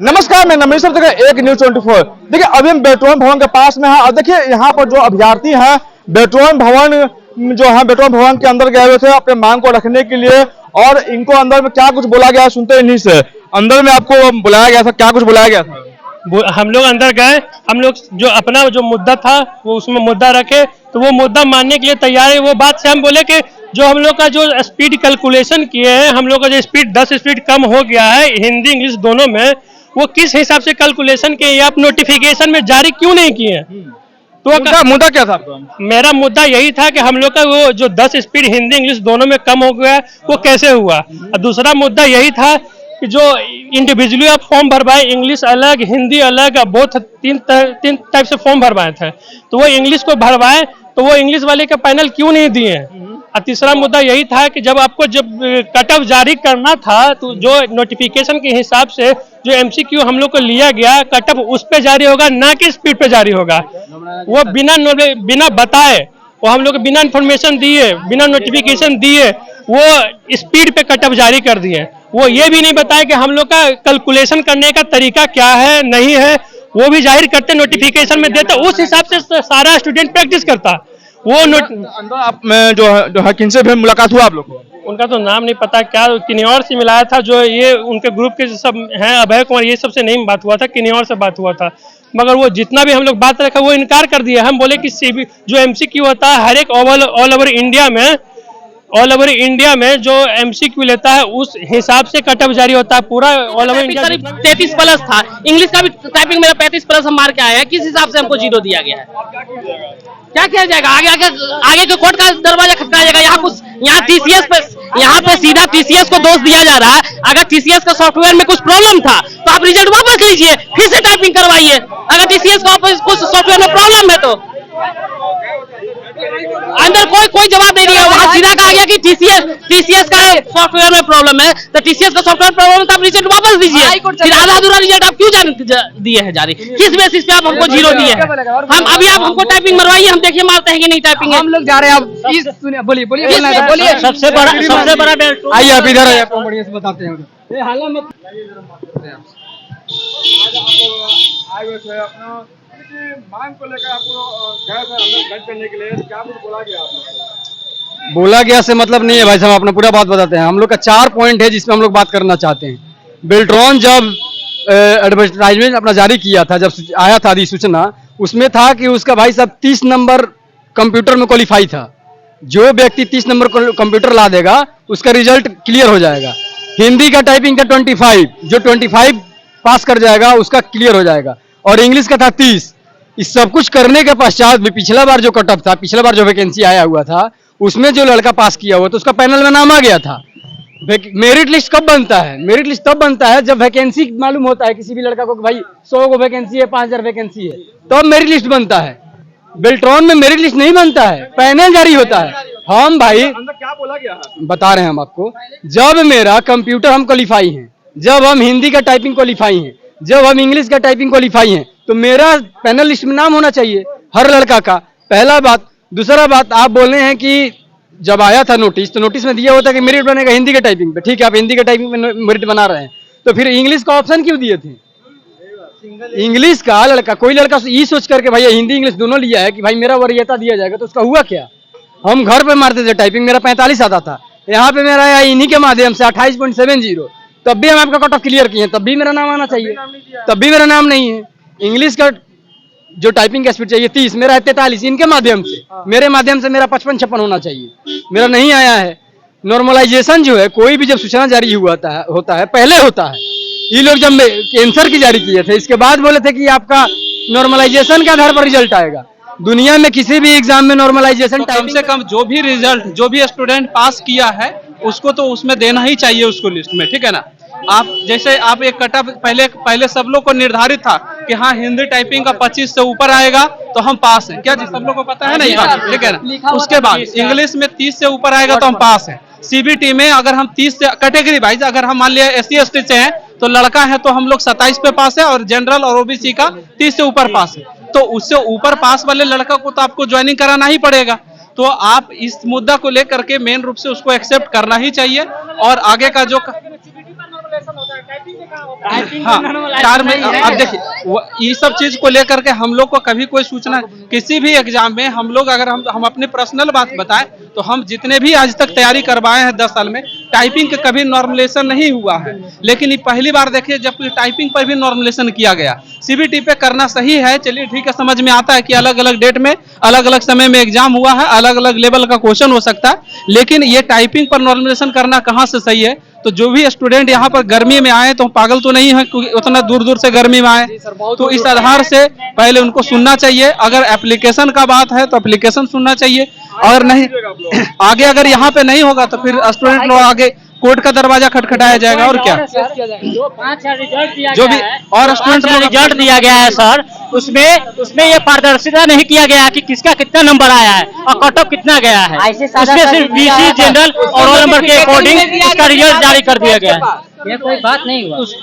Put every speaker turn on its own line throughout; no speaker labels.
नमस्कार, मैं नमनीश एक न्यूज 24। देखिए अभी हम बेटोन भवन के पास में है और देखिए यहाँ पर जो अभ्यर्थी हैं बेटोन भवन जो है बेटोन भवन के अंदर गए हुए थे अपने मांग को रखने के लिए। और इनको अंदर में क्या कुछ बोला गया सुनते इन्हीं से। अंदर में आपको बुलाया गया था, क्या कुछ बुलाया गया था?
हम लोग अंदर गए, हम लोग जो अपना जो मुद्दा था वो उसमें मुद्दा रखे, तो वो मुद्दा मानने के लिए तैयार है। वो बात से हम बोले कि जो हम लोग का जो स्पीड कैलकुलेशन किए हैं, हम लोग का जो स्पीड 10 स्पीड कम हो गया है हिंदी इंग्लिश दोनों में, वो किस हिसाब से कैलकुलेशन किए आप नोटिफिकेशन में जारी क्यों नहीं किए? तो
उनका मुद्दा क्या था?
मेरा मुद्दा यही था कि हम लोग का वो जो 10 स्पीड हिंदी इंग्लिश दोनों में कम हो गया वो कैसे हुआ। और दूसरा मुद्दा यही था कि जो इंडिविजुअली आप फॉर्म भरवाए, इंग्लिश अलग हिंदी अलग, बहुत तीन टाइप से फॉर्म भरवाए थे, तो वो इंग्लिश को भरवाए तो वो इंग्लिश वाले का पैनल क्यों नहीं दिए। और तीसरा मुद्दा यही था कि जब कट ऑफ जारी करना था तो जो नोटिफिकेशन के हिसाब से जो एमसीक्यू हम लोग को लिया गया कट ऑफ उस पे जारी होगा, ना कि स्पीड पे जारी होगा। वो बिना बताए, वो हम लोग बिना इन्फॉर्मेशन दिए, बिना नोटिफिकेशन दिए वो स्पीड पे कट ऑफ जारी कर दिए। वो ये भी नहीं बताया कि हम लोग का कैलकुलेशन करने का तरीका क्या है नहीं है, वो भी जाहिर करते नोटिफिकेशन में देते, उस हिसाब से सारा स्टूडेंट प्रैक्टिस करता। वो
अंदर आप में जो है किनसे भी मुलाकात हुआ आप लोग को?
उनका तो नाम नहीं पता, क्या किन्नौर से मिलाया था, जो ये उनके ग्रुप के सब हैं अभय कुमार, ये सबसे नहीं बात हुआ था, किन्नौर से बात हुआ था। मगर वो जितना भी हम लोग बात रखा वो इनकार कर दिया। हम बोले कि सीबी जो एमसीक्यू होता है हर एक ऑल ओवर इंडिया में जो एमसीक्यू लेता है उस हिसाब से कट ऑफ जारी होता है पूरा ऑल ओवर इंडिया।
33 प्लस था, इंग्लिश का भी टाइपिंग मेरा 35 प्लस हम मार के आए हैं, किस हिसाब से हमको 0 दिया गया है? क्या किया जाएगा? आगे के कोर्ट का दरवाजा खटका जाएगा। यहाँ टीसीएस पे, यहाँ पे सीधा टीसीएस को दोष दिया जा रहा है। अगर टीसीएस का सॉफ्टवेयर में कुछ प्रॉब्लम था तो आप रिजल्ट वापस लीजिए, फिर से टाइपिंग करवाइए। अगर टीसीएस का कुछ सॉफ्टवेयर में प्रॉब्लम है तो अंदर कोई जवाब नहीं दिया। वहाँ सीधा कहा गया कि टीसीएस का सॉफ्टवेयर में प्रॉब्लम है, तो टीसीएस का सॉफ्टवेयर प्रॉब्लम है तो आप रिजल्ट वापस दीजिए। फिर आधा अधूरा रिजल्ट आप क्यों दिए हैं जारी? किस बेसिस पे आप हमको 0 दिए हैं? हम अभी आप हमको टाइपिंग मरवाइए, हम देखिए मारते हैं कि नहीं टाइपिंग। हम लोग जा रहे हैं, आप बोलिए। सबसे बड़ा
आइए आप इधर आइए,
आपको बढ़िया से बताते हैं।
मांग को लेकर आपको अंदर करने के लिए क्या कुछ बोला गया आपको?
बोला गया से मतलब नहीं है भाई साहब, अपना पूरा बात बताते हैं। हम लोग का 4 पॉइंट है जिसमें हम लोग बात करना चाहते हैं। बेल्ट्रॉन जब एडवर्टाइजमेंट अपना जारी किया था, जब आया था अधिसूचना, उसमें था कि उसका भाई साहब 30 नंबर कंप्यूटर में क्वालिफाई था। जो व्यक्ति 30 नंबर कंप्यूटर ला देगा उसका रिजल्ट क्लियर हो जाएगा। हिंदी का टाइपिंग था 25, जो 25 पास कर जाएगा उसका क्लियर हो जाएगा, और इंग्लिश का था 30। इस सब कुछ करने के पश्चात भी पिछला बार जो कट ऑफ था, पिछला बार जो वैकेंसी आया हुआ था, उसमें जो लड़का पास किया हुआ तो उसका पैनल में नाम आ गया था। मेरिट लिस्ट कब बनता है? मेरिट लिस्ट तब बनता है जब वैकेंसी मालूम होता है किसी भी लड़का को कि भाई 100 को वैकेंसी है, 5000 वैकेंसी है, तब मेरिट लिस्ट बनता है। बेल्ट्रॉन में मेरिट लिस्ट नहीं बनता है, पैनल जारी होता है। हम भाई
क्या बोला गया है
बता रहे हैं हम आपको। जब मेरा कंप्यूटर हम क्वालिफाई हैं, जब हम हिंदी का टाइपिंग क्वालिफाई हैं, जब हम इंग्लिश का टाइपिंग क्वालिफाई हैं, तो मेरा पैनल लिस्ट में नाम होना चाहिए हर लड़का का, पहला बात। दूसरा बात, आप बोल रहे हैं कि जब आया था नोटिस तो नोटिस में दिया होता कि मेरिट बनेगा हिंदी के टाइपिंग पे। ठीक है, आप हिंदी के टाइपिंग में मेरिट बना रहे हैं, तो फिर इंग्लिश का ऑप्शन क्यों दिए थे? इंग्लिश का लड़का, कोई लड़का ये सोच करके भाई हिंदी इंग्लिश दोनों लिया है कि भाई मेरा वरीयता दिया जाएगा, तो उसका हुआ क्या? हम घर पे मारते थे टाइपिंग, मेरा 45 आता था, यहाँ पे मेरा आया इन्हीं के माध्यम से 28.70, तब भी हम आपका कट ऑफ क्लियर किए, तब भी मेरा नाम आना चाहिए, तब भी मेरा नाम नहीं है। इंग्लिश का जो टाइपिंग का स्पीड चाहिए 30, मेरा है 43, इनके माध्यम से, मेरे माध्यम से मेरा 55-56 होना चाहिए, मेरा नहीं आया है। नॉर्मलाइजेशन जो है, कोई भी जब सूचना जारी होता है पहले होता है। ये लोग जब कैंसर की जारी किए थे, इसके बाद बोले थे कि आपका नॉर्मलाइजेशन के आधार पर रिजल्ट आएगा। दुनिया में किसी भी एग्जाम में नॉर्मलाइजेशन
तो कम से कम जो भी रिजल्ट, जो भी स्टूडेंट पास किया है उसको तो उसमें देना ही चाहिए उसको लिस्ट में, ठीक है ना। आप जैसे आप एक कट ऑफ पहले सब लोग को निर्धारित था कि हाँ हिंदी टाइपिंग का 25 से ऊपर आएगा तो हम पास हैं, क्या जी सब लोग को पता है ना ये बात, ठीक है ना। उसके बाद इंग्लिश में 30 से ऊपर आएगा तो हम पास हैं। सीबीटी में अगर हम 30 से कैटेगरी वाइज, अगर हम मान लिया SC ST से हैं तो लड़का है तो हम लोग 27 पे पास है, और जनरल और ओबीसी का 30 से ऊपर पास है। तो उससे ऊपर पास वाले लड़का को तो आपको ज्वाइनिंग कराना ही पड़ेगा। तो आप इस मुद्दा को लेकर के मेन रूप से उसको एक्सेप्ट करना ही चाहिए, और आगे का जो हाँ 4 में अब देखिए ये सब चीज को लेकर के हम लोग को कभी कोई सूचना किसी भी एग्जाम में हम लोग अगर हम अपनी पर्सनल बात बताएं तो हम जितने भी आज तक तैयारी करवाए हैं 10 साल में टाइपिंग का कभी नॉर्मलेशन नहीं हुआ है। लेकिन ये पहली बार देखिए जब टाइपिंग पर भी नॉर्मलेशन किया गया। सीबीटी पे करना सही है, चलिए ठीक है, समझ में आता है कि अलग अलग डेट में अलग अलग समय में एग्जाम हुआ है, अलग अलग लेवल का क्वेश्चन हो सकता है, लेकिन ये टाइपिंग पर नॉर्मलेशन करना कहाँ से सही है। तो जो भी स्टूडेंट यहाँ पर गर्मी में आए तो पागल तो नहीं है क्योंकि उतना दूर दूर से गर्मी में आए, तो इस आधार से पहले उनको सुनना चाहिए। अगर एप्लीकेशन का बात है तो एप्लीकेशन सुनना चाहिए, और नहीं आगे अगर यहाँ पे नहीं होगा तो फिर स्टूडेंट लोग आगे कोर्ट का दरवाजा खटखटाया जाएगा। और क्या जो भी और स्टूडेंट लोग
रिजल्ट दिया गया है सर, उसमें ये पारदर्शिता नहीं किया गया कि किसका कितना नंबर आया है और कट ऑफ कितना गया है। उसमें सिर्फ बीसी जनरल और रोल नंबर के अकॉर्डिंग इसका रिजल्ट जारी कर दिया गया है। ये कोई बात नहीं हुआ।
उस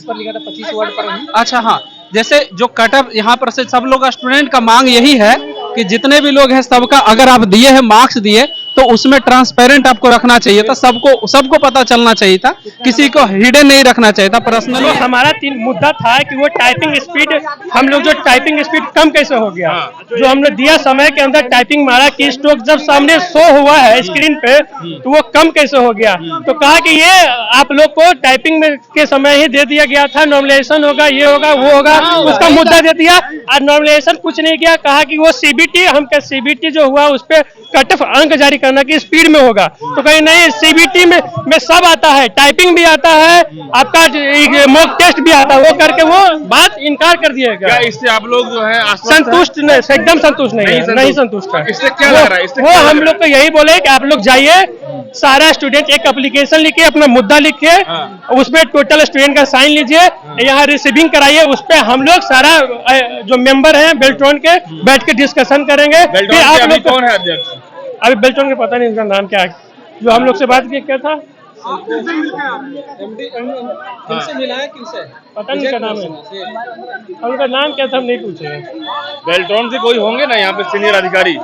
पर लिखा था 25 वर्ड पर। अच्छा हाँ, जैसे जो कटअप यहाँ पर से सब लोग स्टूडेंट का मांग यही है कि जितने भी लोग हैं सबका अगर आप दिए हैं मार्क्स दिए तो उसमें ट्रांसपेरेंट आपको रखना चाहिए था, सबको पता चलना चाहिए था, किसी को हिडन नहीं रखना चाहिए था। पर्सनल
तो हमारा 3 मुद्दा था कि वो टाइपिंग स्पीड, हम लोग जो टाइपिंग स्पीड कम कैसे हो गया, जो हमने दिया समय के अंदर टाइपिंग मारा की स्ट्रोक जब सामने शो हुआ है स्क्रीन पे तो वो कम कैसे हो गया। तो कहा कि ये आप लोग को टाइपिंग में के समय ही दे दिया गया था, नॉर्मलाइजेशन होगा, ये होगा, वो होगा, उसका मुद्दा दे दिया और नॉर्मलाइजेशन कुछ नहीं किया। कहा कि वो सीबीटी, हम क्या सीबीटी जो हुआ उस पर कट ऑफ अंक जारी करना की स्पीड में होगा, तो कहीं नहीं, सीबीटी में सब आता है, टाइपिंग भी आता है, आपका मॉक टेस्ट भी आता है, वो करके वो बात इनकार कर दिया गया।
इससे आप लोग जो है
संतुष्ट नहीं, एकदम संतुष्ट नहीं संतुष्ट है।
इससे क्या लग रहा है?
वो हम लोग को यही बोले कि आप लोग जाइए, सारा स्टूडेंट एक एप्लीकेशन लिखिए, अपना मुद्दा लिखिए, उसमें टोटल स्टूडेंट का साइन लीजिए, यहाँ रिसीविंग कराइए, उस पर हम लोग सारा जो मेंबर हैं बेल्ट्रॉन के बैठ के डिस्कशन करेंगे। फिर आप लोग कौन है अध्यक्ष? अभी बेल्ट्रॉन का पता नहीं उनका नाम क्या है, जो हम लोग से बात किया क्या था,
किनसे मिला है, किनसे
पता नहीं क्या नाम है, उनका नाम क्या था हम नहीं पूछे।
बेल्ट्रॉन से कोई होंगे ना यहाँ पे सीनियर अधिकारी?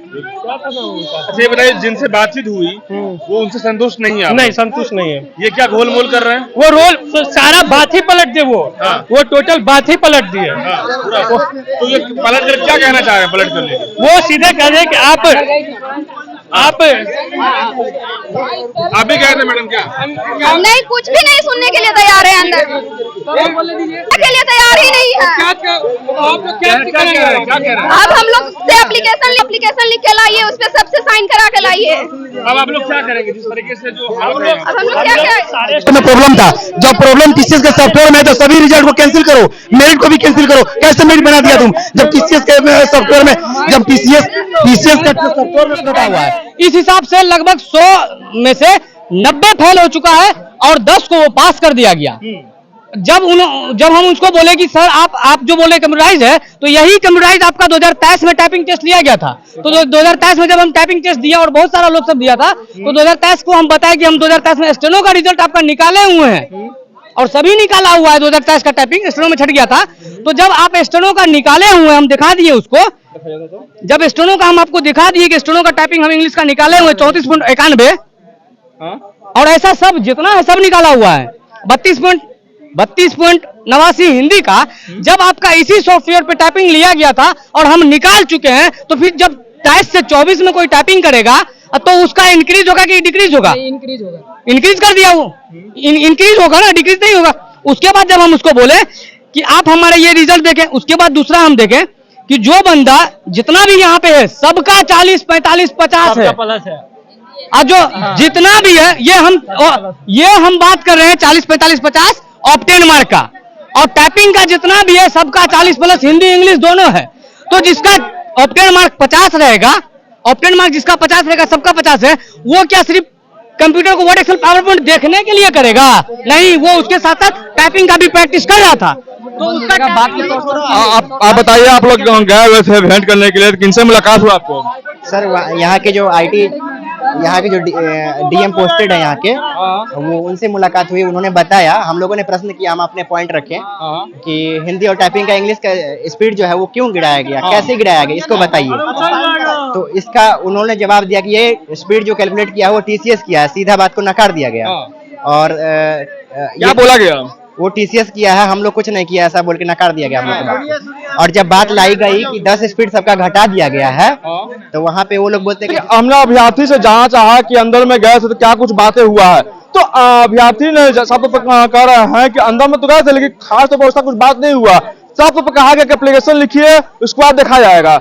क्या था नाम उनका?
अच्छा ये बताइए, जिनसे बातचीत हुई वो उनसे संतुष्ट नहीं है?
नहीं, संतुष्ट नहीं है।
ये क्या गोल मोल कर रहे हैं?
वो रोल तो सारा बात ही पलट दिए, वो टोटल बात ही पलट दिए।
तो ये पलट कर क्या कहना चाह रहे हैं? पलट कर
वो सीधे कह रहे कि आप
भी कह रहे मैडम क्या?
नहीं, कुछ भी नहीं सुनने के लिए तैयार है, अंदर के लिए तैयार ही नहीं है।
क्या कह रहे हैं?
अब हम लोग से एप्लीकेशन लिख के लाइए, उस पर सबसे साइन करा के लाइए।
अब आप लोग क्या करेंगे जिस तरीके से जो
अब हम लोग क्या करें?
में प्रॉब्लम था, जब प्रॉब्लम टीसीएस के सॉफ्टवेयर में तो सभी रिजल्ट को कैंसिल करो, मेरिट को भी कैंसिल करो। कैसे मेरिट बना दिया तुम जब टीसीएस के सॉफ्टवेयर में, जब टीसीएस का सॉफ्टवेयर में बता हुआ है।
इस हिसाब से लगभग 100 में से 90 फेल हो चुका है और 10 को वो पास कर दिया गया। जब हम उसको बोले कि सर आप जो बोले कंप्यूटराइज है, तो यही कंप्यूटराइज आपका 2023 में टाइपिंग टेस्ट लिया गया था। तो 2023 में जब हम टाइपिंग टेस्ट दिया और बहुत सारा लोग सब दिया था, तो 2023 को हम बताया कि हम 2023 में स्टेनो का रिजल्ट आपका निकाले हुए हैं और सभी निकाला हुआ है। 2023 का टाइपिंग स्टेनो में छट गया था, तो जब आप स्टेनो का निकाले हुए हम दिखा दिए उसको, जब स्टेनो का हम आपको दिखा दिए कि स्टेनो का टाइपिंग हम इंग्लिश का निकाले हुए 34.91 और ऐसा सब जितना है सब निकाला हुआ है। 32.89 हिंदी का जब आपका इसी सॉफ्टवेयर पे टाइपिंग लिया गया था और हम निकाल चुके हैं, तो फिर जब 23 से 24 में कोई टाइपिंग करेगा तो उसका इंक्रीज होगा कि डिक्रीज होगा? इंक्रीज कर दिया, वो इंक्रीज होगा ना, डिक्रीज नहीं होगा। उसके बाद जब हम उसको बोले कि आप हमारा ये रिजल्ट देखें, उसके बाद दूसरा हम देखें कि जो बंदा जितना भी यहाँ पे है सबका 40, 45, 50 है और जो जितना भी है ये हम बात कर रहे हैं 40, 45, 50 ऑप्टेन मार्क का, और टाइपिंग का जितना भी है सबका 40+ हिंदी इंग्लिश दोनों है। तो जिसका ऑप्टेन मार्क 50 रहेगा, ऑप्टेन मार्क जिसका 50 रहेगा, सबका 50 है, वो क्या सिर्फ कंप्यूटर को वर्ड एक्सेल पावर पॉइंट देखने के लिए करेगा? नहीं, वो उसके साथ साथ टाइपिंग का भी प्रैक्टिस कर रहा था। तो उसका बात
आप बताइए, आप लोग गए हुए थे भेंट करने के लिए, किनसे मुलाकात हुआ आपको?
सर यहाँ के जो डीएम पोस्टेड है यहाँ के, वो उनसे मुलाकात हुई। उन्होंने बताया, हम लोगों ने प्रश्न किया, हम अपने पॉइंट रखे कि हिंदी और टाइपिंग का इंग्लिश का स्पीड जो है वो क्यों गिराया गया, कैसे गिराया गया, इसको बताइए। तो इसका उन्होंने जवाब दिया कि ये स्पीड जो कैलकुलेट किया है वो टीसीएस किया है, सीधा बात को नकार दिया गया। और
क्या बोला गया?
वो टीसीएस किया है, हम लोग कुछ नहीं किया, ऐसा बोल के नकार दिया गया हम लोग को। और जब बात लाई गई कि 10 स्पीड सबका घटा दिया गया है, तो वहाँ पे वो लोग बोलते हैं कि
हमने अभ्यर्थी से जानना चाहा कि अंदर में गए थे तो क्या कुछ बातें हुआ है, तो अभ्यर्थी ने सब तो कह रहे हैं कि अंदर में तो गए थे लेकिन खास तौर पर उसका कुछ बात नहीं हुआ। सब तो कहा गया कि एप्लीकेशन लिखिए, उसके बाद देखा जाएगा।